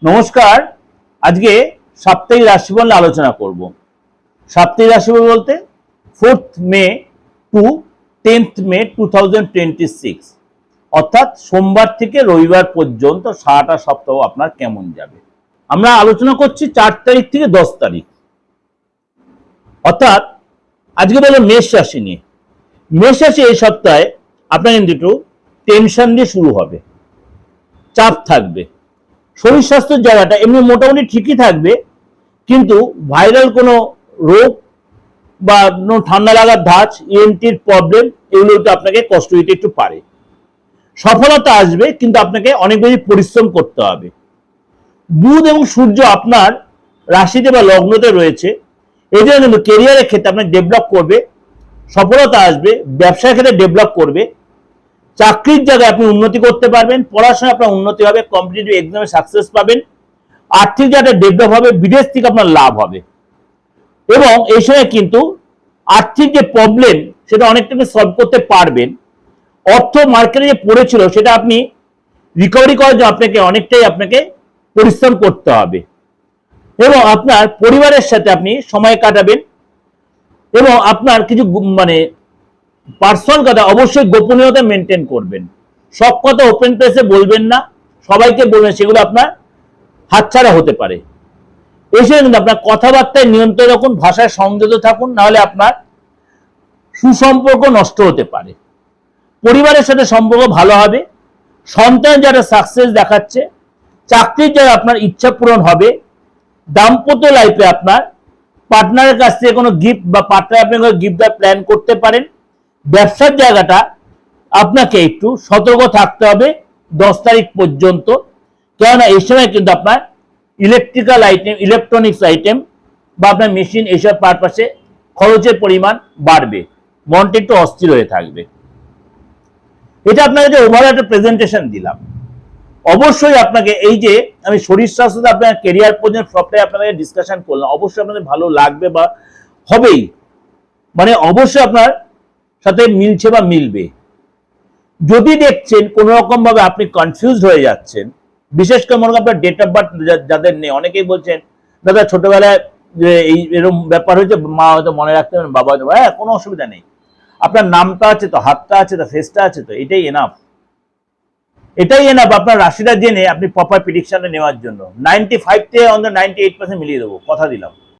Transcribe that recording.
নমস্কার। আজকে সাপ্তাহিক রাশিফল নিয়ে আলোচনা করব। সাপ্তাহিক রাশিফল বলতে 4th মে টু 10th মে 2026, অর্থাৎ সোমবার থেকে রবিবার পর্যন্ত সারাটা সপ্তাহ আপনার কেমন যাবে। আমরা আলোচনা করছি 4 তারিখ থেকে 10 তারিখ, অর্থাৎ আজকে বলে মেষ রাশি নিয়ে। মেষ রাশি এই সপ্তাহে আপনার কিন্তু একটু টেনশন দিয়ে শুরু হবে, চাপ থাকবে। শরীর স্বাস্থ্যের জায়গাটা এমনি মোটামুটি ঠিকই থাকবে, কিন্তু ভাইরাল কোনো রোগ বা ঠান্ডা লাগার ধাঁচ, ইএনটির প্রবলেম, এগুলোতে আপনাকে কষ্ট দিতে একটু পারে। সফলতা আসবে, কিন্তু আপনাকে অনেক বেশি পরিশ্রম করতে হবে। বুধ এবং সূর্য আপনার রাশিতে বা লগ্নতে রয়েছে, এই জন্য কিন্তু কেরিয়ারের ক্ষেত্রে আপনার ডেভেলপ করবে, সফলতা আসবে, ব্যবসার ক্ষেত্রে ডেভেলপ করবে, চাকরির জায়গায় আপনি উন্নতি করতে পারবেন, পড়াশোনায় আপনার উন্নতি হবে, কম্পিটিটিভ এক্সামে সাকসেস পাবেন, আর্থিক জায়গাটা ডেভেলপ হবে, বিদেশ থেকে আপনার লাভ হবে। এবং এই সময় কিন্তু আর্থিক যে প্রবলেম সেটা অনেকটা সলভ করতে পারবেন। অর্থ মার্কেটে যে পড়েছিল সেটা আপনি রিকভারি করার জন্য আপনাকে পরিশ্রম করতে হবে। এবং আপনার পরিবারের সাথে আপনি সময় কাটাবেন, এবং আপনার কিছু পার্সোনাল কথা অবশ্যই গোপনীয়তা মেনটেন করবেন। সব কথা ওপেন প্লেসে বলবেন না, সবাইকে বলবেন, সেগুলো আপনার হাতছাড়া হতে পারে। এই সময় কিন্তু আপনার কথাবার্তায় নিয়ন্ত্রণ রাখুন, ভাষায় সংযত থাকুন, নাহলে আপনার সুসম্পর্ক নষ্ট হতে পারে। পরিবারের সাথে সম্পর্ক ভালো হবে, সন্তান যারা সাকসেস দেখাচ্ছে, চাকরির যারা আপনার ইচ্ছা পূরণ হবে, দাম্পত্য লাইফে আপনার পার্টনারের কাছ থেকে কোনো গিফট বা পার্টনার আপনাকে গিফট দেওয়ার প্ল্যান করতে পারেন। ব্যবসার জায়গাটা আপনাকে একটু সতর্ক থাকতে হবে 10 তারিখ পর্যন্ত, কেননা এই সময় কিন্তু আপনার ইলেকট্রিক্যাল আইটেম, ইলেকট্রনিক্স আইটেম বা আপনার মেশিন, এইসব পারপাসে খরচের পরিমাণ বাড়বে, মনটা একটু অস্থির হয়ে থাকবে। এটা আপনাকে যে ওভারঅল একটা প্রেজেন্টেশন দিলাম। অবশ্যই আপনাকে এই যে আমি শরীর স্বাস্থ্য আপনার কেরিয়ার পর্যন্ত সবটাই আপনাদের ডিসকাশন করলাম, অবশ্যই আপনাদের ভালো লাগবে বা হবেই, অবশ্যই আপনার সাথে মিলছে বা মিলবে। যদি দেখছেন কোন রকম ভাবে আপনি কনফিউজ হয়ে যাচ্ছেন, বিশেষ করে মনে করেন আপনার ডেট অফ বার্থ যাদের নেই, অনেকেই বলছেন দাদা ছোটবেলায় যে এই এরকম ব্যাপার হয়েছে, মা হয়তো মনে রাখতে পারেন, বাবা হয়তো, হ্যাঁ কোনো অসুবিধা নেই, আপনার নামটা আছে তো, হাতটা আছে তো, ফেসটা আছে তো, এটাই এনাফ। আপনার রাশিটা জেনে আপনি প্রপার প্রেডিকশনটা নেওয়ার জন্য 95 থেকে অন্তত 98% মিলিয়ে দেবো, কথা দিলাম।